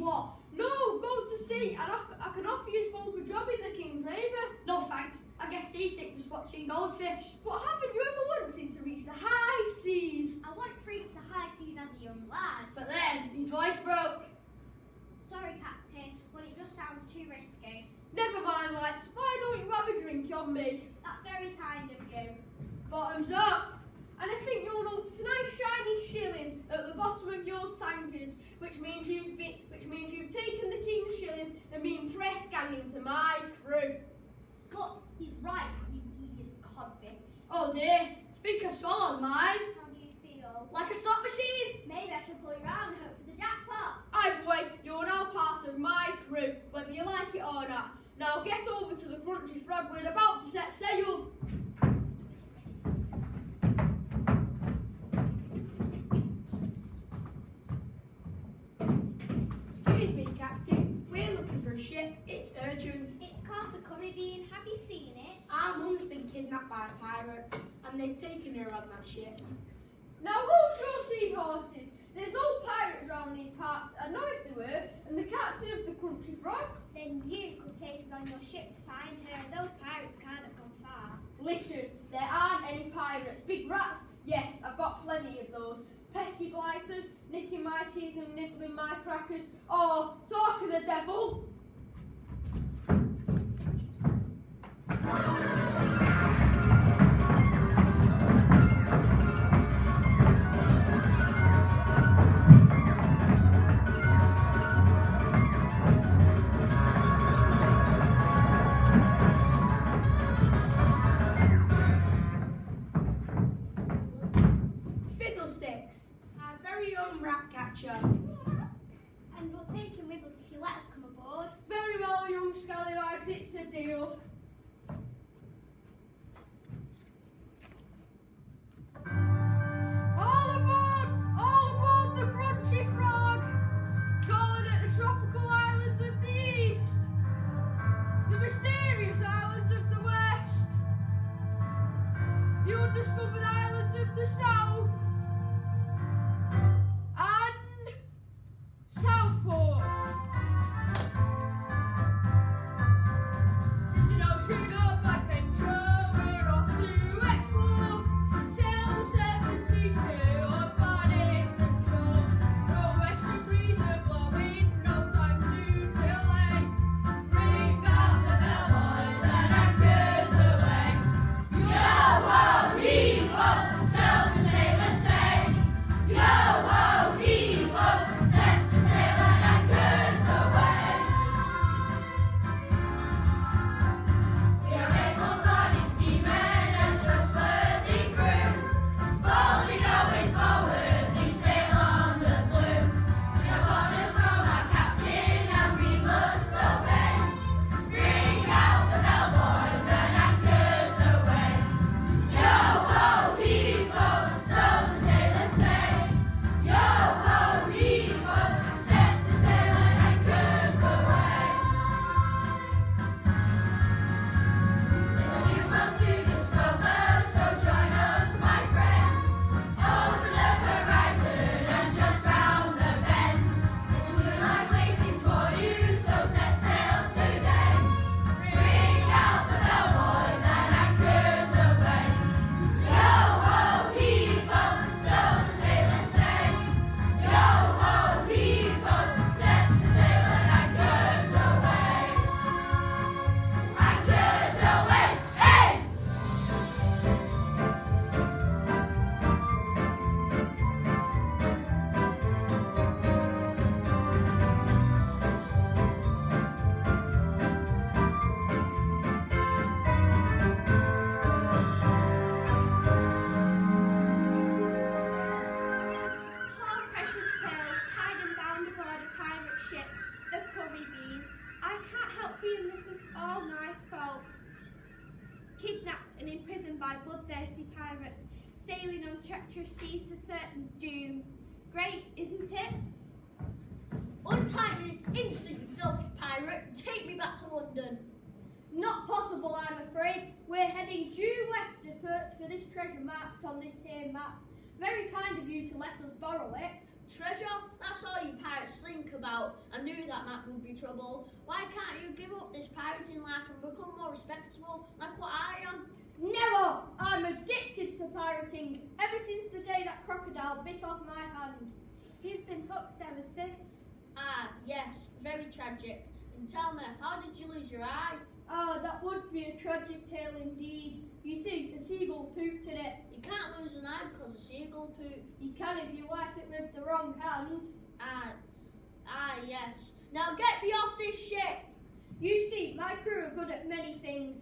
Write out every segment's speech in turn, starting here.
What? No, go to sea, and I can offer you both a job in the King's Navy. No thanks, I get seasick just watching goldfish. But haven't you ever wanted to reach the high seas? I wanted to reach the high seas as a young lad. But then his voice broke. Sorry, Captain, but it just sounds too risky. Never mind, lads. Why don't you have a drink on me? That's very kind of you. Bottoms up. And I think you'll notice a nice shiny shilling at the bottom of your tankers, which means you've taken the King's shilling and been press gang into my crew. Look, he's right, you devious codfish. Oh dear, I think I saw on mine. How do you feel? Like a slot machine. Maybe I should pull you around and hope for the jackpot. Either way, you're now part of my crew, whether you like it or not. Now get over to the Crunchy Frog, we're about to set sail. Excuse me, Captain. We're looking for a ship. It's urgent. It's called the Curry Bean. Have you seen it? Our mum's been kidnapped by pirates and they've taken her on that ship. Now hold your seahorses. There's no pirates around these parts. I know if there were, and the captain of the Crunchy Frog. Then you could take us on your ship to find her. Those pirates can't have gone far. Listen, there aren't any pirates. Big rats, yes, I've got plenty of those. Pesky blighters, nicking my cheese and nibbling my crackers. Oh, talk of the devil. Fiddlesticks, our very own rat catcher. And we'll take him with us if you let us come aboard. Very well, young scallywags, it's a deal. All aboard the Crunchy Frog! Calling at the tropical islands of the east, the mysterious islands of the west, the undiscovered islands of the south, and Southport. There's an ocean of adventure we're off to explore. Sail the seven seas to our farthest shore. No western breeze are blowing, no time to delay. Bring out the bellboys and anchors away. Yo-ho, heave-ho, sail the sailors say. Yo-ho, heave-ho, set the sail and anchors away. We are able-bodied seamen and trustworthy crew, boldly going forward, we sail on the blue. We have orders from our captain and we must obey. Bring out the bellboys and anchors away. Yo-ho, heave-ho, so the sailors say. Yo-ho, heave-ho, set the sail and anchors away. There's a new world to discover, so join us, my friends. Over the horizon and just round the bend. There's a moonlight waiting for you, so set sail today. Bring out the bellboys and anchors away. Yo-ho, heave-ho, so the sailors say. Yo-ho, heave-ho, set the sail and anchors away. Anchors away, hey! Poor precious Pearl, tied and bound aboard a pirate ship, the Curry Bean. I can't help feeling this was all my fault. Kidnapped and imprisoned by bloodthirsty pirates, sailing on treacherous seas to certain doom. Great, isn't it? Untie me this instant, you filthy pirate. Take me back to London. Not possible, I'm afraid. We're heading due west to search for this treasure marked on this here map. Very kind of you to let us borrow it. Treasure? That's all you pirates think about. I knew that would be trouble. Why can't you give up this pirating life and become more respectable like what I am? Never! I'm addicted to pirating ever since the day that crocodile bit off my hand. He's been hooked ever since. Ah, yes, very tragic. And tell me, how did you lose your eye? Ah, that would be a tragic tale indeed. You see, a seagull pooped in it. You can't lose an eye because a seagull poop. You can if you wipe it with the wrong hand. Yes. Now get me off this ship! You see, my crew are good at many things.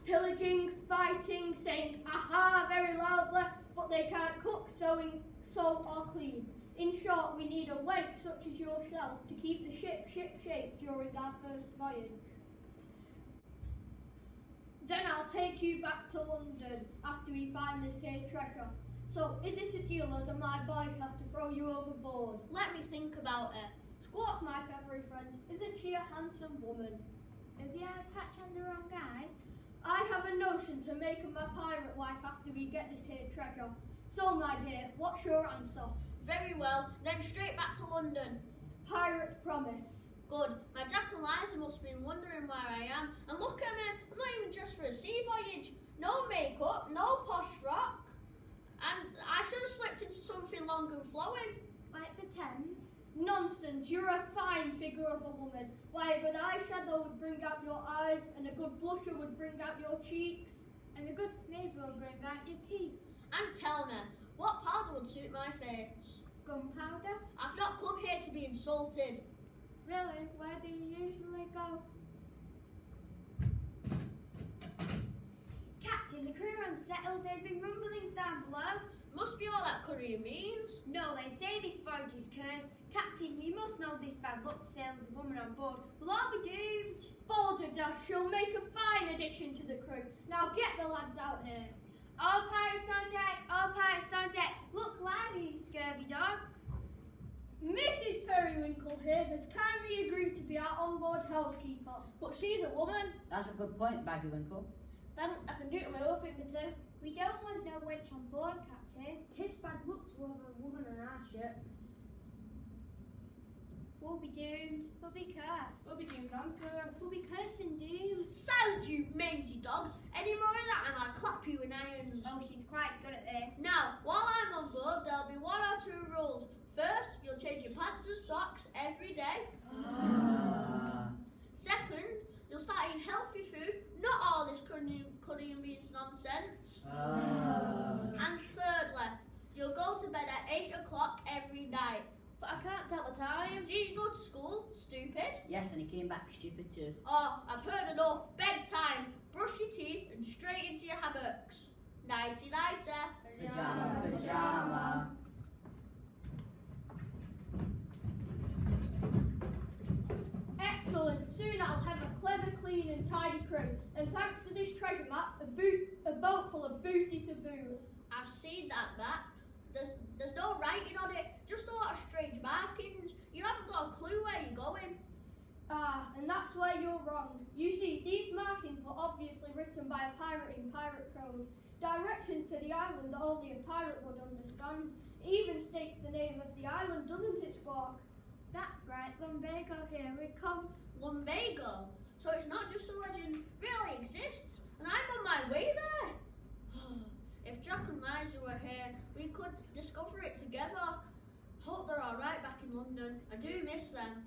Pillaging, fighting, saying aha very loudly, but they can't cook, sew or clean. In short, we need a wench such as yourself to keep the ship shape during our first voyage. Then I'll take you back to London after we find this here treasure. So, is it a deal or do my boys have to throw you overboard? Let me think about it. Squawk, my feathery friend, isn't she a handsome woman? Is the eye patch on the wrong guy? I have a notion to make her my pirate wife after we get this here treasure. So, my dear, what's your answer? Very well, then straight back to London. Pirate's promise. Good. My Jack and Liza must have been wondering where I am. And look at me, I'm not even dressed for a sea voyage. No makeup, no posh frock. And I should have slipped into something long and flowing. Like the Thames? Nonsense, you're a fine figure of a woman. Why, a good eyeshadow would bring out your eyes, and a good blusher would bring out your cheeks. And a good sneeze will bring out your teeth. And tell me, what powder would suit my face? Gunpowder? I've not come here to be insulted. Really? Where do you usually go? Captain, the crew are unsettled. They've been rumblings down below. Must be all that curry means. No, they say this voyage is cursed. Captain, you must know this bad luck to sail with a woman on board. We'll all be doomed. Balderdash, you'll make a fine addition to the crew. Now get the lads out here. All pirates on deck, all pirates on deck. Look lively, you scurvy dogs. Mrs. Periwinkle here has kindly agreed to be our onboard housekeeper. But she's a woman. That's a good point, Baggywinkle. Then I can do it with my other finger too. We don't want no wench on board, Captain. Tis bad luck to have a woman on our ship. We'll be doomed. We'll be cursed. We'll be doomed and cursed. We'll be cursed and doomed. Silence, you mangy dogs. Any more of that and I'll clap you in irons. Oh, she's quite good at this. Now, while I'm on board, there'll be one or two rules. First, you'll change your pants and socks every day. Second, you'll start eating healthy food, not all this curry and beans nonsense. And thirdly, you'll go to bed at 8 o'clock every night. But I can't tell the time. Did you go to school, stupid? Yes, and he came back stupid too. Oh, I've heard enough. Bedtime. Brush your teeth and straight into your hammocks. Nighty nighty. Pajama, pajama. Excellent. Soon I'll have a clever, clean and tidy crew. And thanks to this treasure map, a boat full of booty to boot. I've seen that map. There's no writing on it, just a lot of strange markings. You haven't got a clue where you're going. Ah, and that's where you're wrong. You see, these markings were obviously written by a pirate in pirate code. Directions to the island that only a pirate would understand. It even states the name of the island, doesn't it, Squawk? That's right, Lumbago, here we come. Lumbago. So it's not just a legend, really exists, and I'm on my way there. If Jack and Liza were here, we could discover it together. Hope they're all right back in London. I do miss them.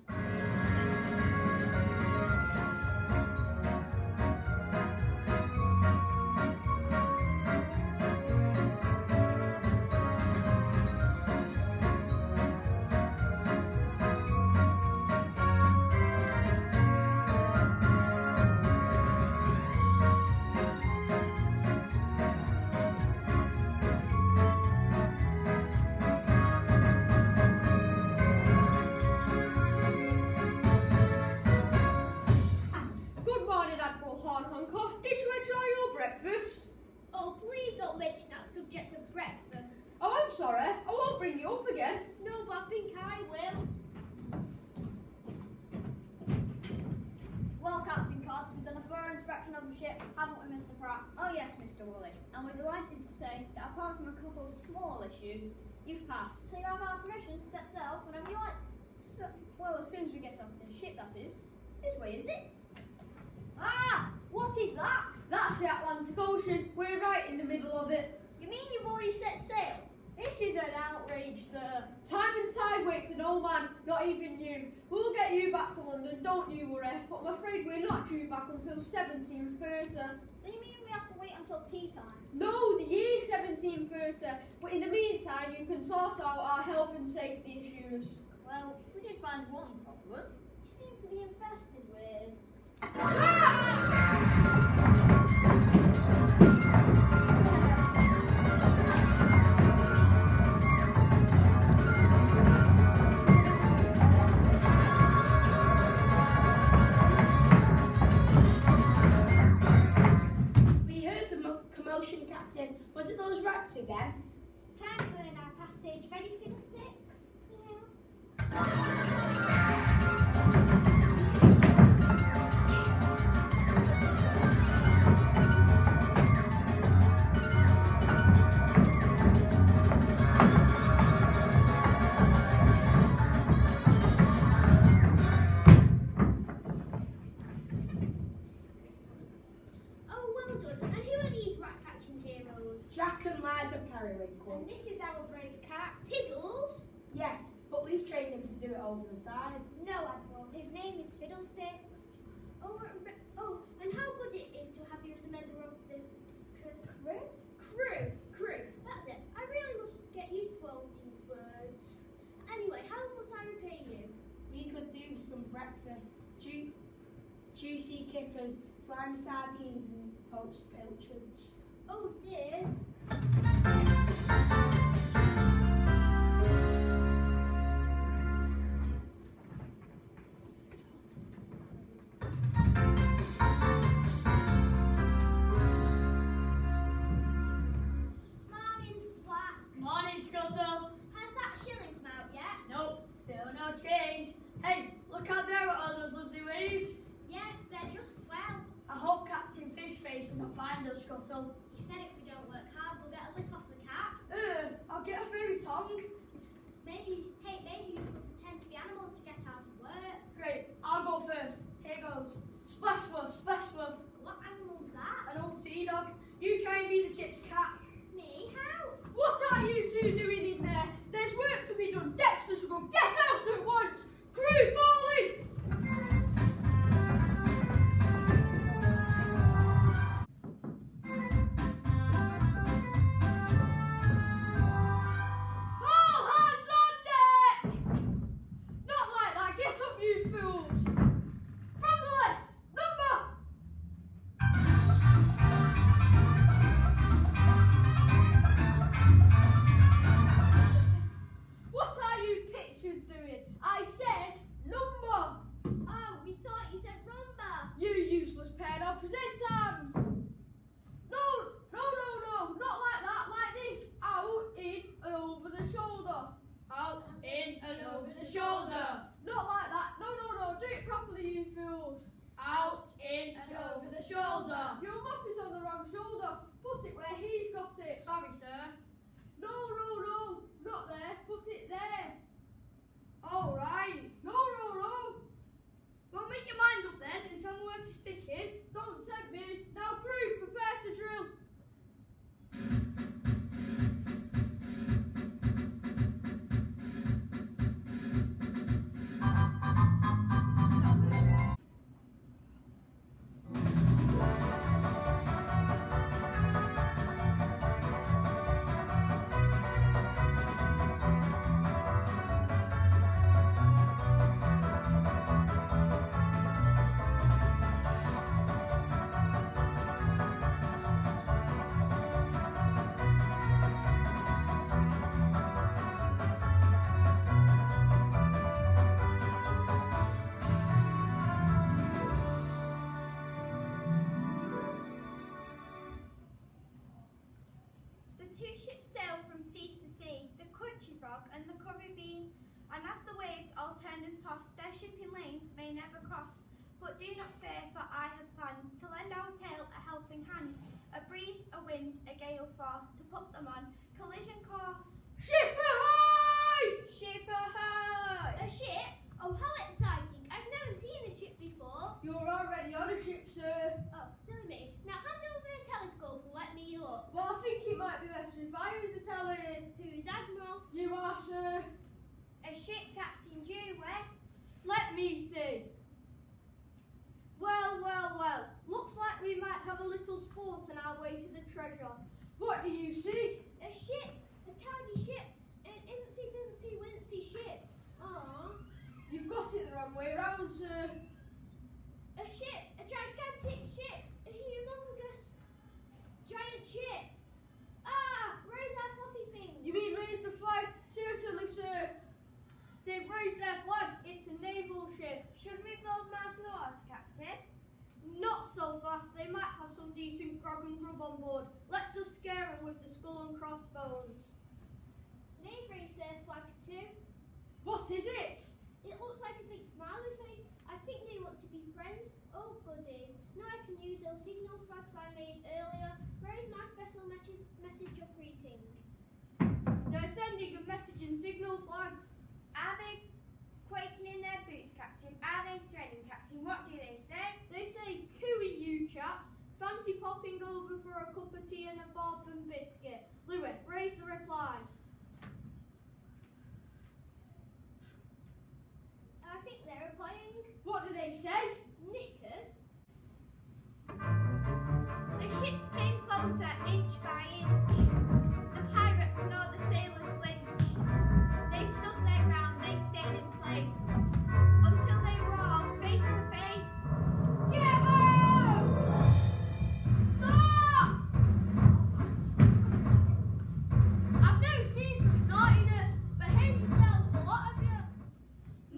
Good morning, Admiral Hornhunker. Did you enjoy your breakfast? Oh, please don't mention that subject of breakfast. Oh, I'm sorry. I won't bring you up again. No, but I think I will. Well, Captain Cost, we've done a thorough inspection of the ship, haven't we, Mr. Pratt? Oh yes, Mr. Woolley, and we're delighted to say that apart from a couple of small issues, you've passed. So you have our permission to set sail whenever you like. So, well, as soon as we get off the ship, that is. This way, is it? Ah! What is that? That's the Atlantic Ocean. We're right in the middle of it. You mean you've already set sail? This is an outrage, sir. Time and tide wait for no man, not even you. We'll get you back to London, don't you worry. But I'm afraid we're not due back until 1730. So you mean we have to wait until tea time? No, the year 1730. But in the meantime, you can sort out our health and safety issues. Well, we did find one problem. You seem to be infested with... We heard the commotion, Captain. Was it those rats again? Time to earn our passage. Ready for the six? Oh, well done. And who are these rat-catching heroes? Jack and Liza Periwinkle. And this is our brave cat. Tiddles? Yes, but we've trained him to do it over the side. No, Admiral. His name is Fiddlesticks. Oh, and how good it is to have you as a member of the Crew? crew. That's it. I really must get used to all these words. Anyway, how must I repay you? We could do some breakfast. Juicy kippers, slimy sardines and poached pilchards. Oh dear. Morning, Slack. Morning, Scuttle. Has that shilling come out yet? Nope, still no change. Hey, look out there at all those lovely waves. Yes, they're just swell. I hope Captain Fishface doesn't find us, Scuttle. He said if we don't work hard, we'll get a lick off the cat. I'll get a fairy tongue. Maybe you could pretend to be animals to get out of work. Great, I'll go first. Here goes. Splash woof, splash woof. What animal's that? An old sea dog. You try and be the ship's cat. Me? How? What are you two doing in there? There's work to be done. Dexter should go. Get out at once. Crew falling. All hands on deck. Not like that. Get up, you fools. From the left. Number. What are you pictures doing? I said number. Oh, we thought you said rumba. You useless pair. Now present arms. No, not like that. Like this. Out, in, and over the shoulder. Out, in, and over the shoulder. Not like that. No. Do it properly, you fools. Out, in, and over the shoulder. Your mop is on the wrong shoulder. Put it where he's got it. Sorry, sir. No. Not there. Put it there. All right. No. Well, make your mind up then and tell me where to stick it. Don't tempt me. Now, crew, prepare to drill. The two ships sailed from sea to sea, the Crunchy Frog and the Curry Bean, and as the waves all turned and tossed, their shipping lanes may never cross. But do not fear, for I have planned to lend our tale a helping hand. A breeze wind, a gale force to put them on collision course. Ship ahoy! Ship ahoy! A ship? Oh, how exciting. I've never seen a ship before. You're already on a ship, sir. Oh, silly me. Now hand over a telescope and let me look. Well, I think it might be better if I use the telly. Who's Admiral? You are, sir. A ship captain due west. Let me see. Well, well, well. Looks like we might have a little sport on our way to the treasure. What do you see? A ship. A tiny ship. An incy vincy wincy ship. Aww. You've got it the wrong way round, sir. A ship. A gigantic ship. A humongous giant ship. Ah! Raise our floppy thing. You mean raise the flag? Seriously, sir. They've raised their flag. It's a naval ship. Should we blow them out of the water, Captain? Not so fast. They might have some decent grog and grub on board. Let's just scare them with the skull and crossbones. They've raised their flag too. What is it? It looks like a big smiley face. I think they want to be friends. Oh goody. Now I can use those signal flags I made earlier. Where is my special message of greeting? They're sending a message in signal flags. Are they quaking in their boots, Captain? Are they straining, Captain? What do they say? They say, cooey you chaps. Fancy popping over for a cup of tea and a bob and biscuit. Louis, raise the reply. I think they're replying. What do they say? Knickers? The ships came closer, inch by inch. The pirates nor the sailors flinched. They stood their ground, they stayed in place, until they were all face to face. Get out! Stop! I've never seen such naughtiness. Behave yourselves, a lot of you.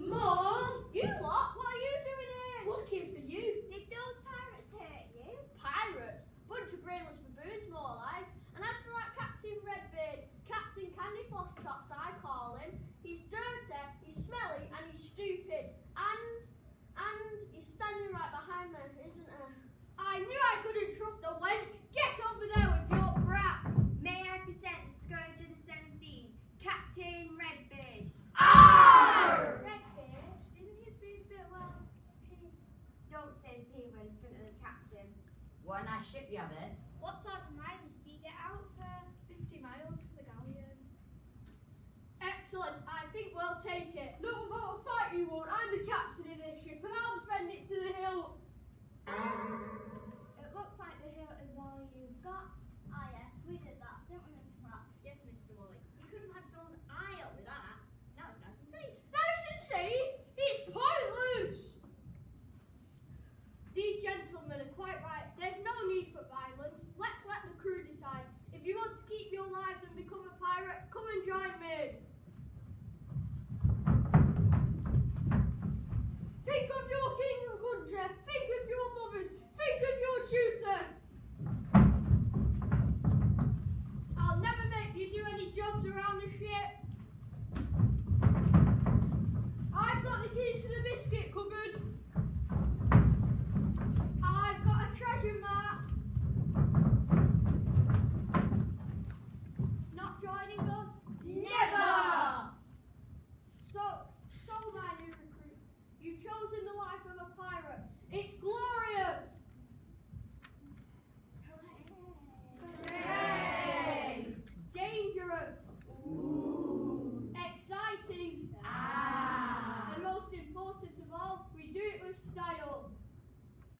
Mom! You lot? What are you doing here? Looking for you. Did those pirates hurt you? Pirates? Bunch of brainless baboons, more like. And as for that Captain Redbeard, Captain Candyfloss Chops, I call him, he's dirty, he's smelly, and he's stupid. And he's standing right behind me, isn't he? I knew I couldn't trust a wench. Get over there with your brat. May I present the scourge of the seven seas, Captain Redbeard. Redbeard? Isn't his beard a bit, well, P? Don't say the P word in front of the captain. What a nice ship you have here. What sort of mileage do you get out for 50 miles to the galleon. Excellent. I think we'll take it. Not without a fight, you won't. I'm the captain.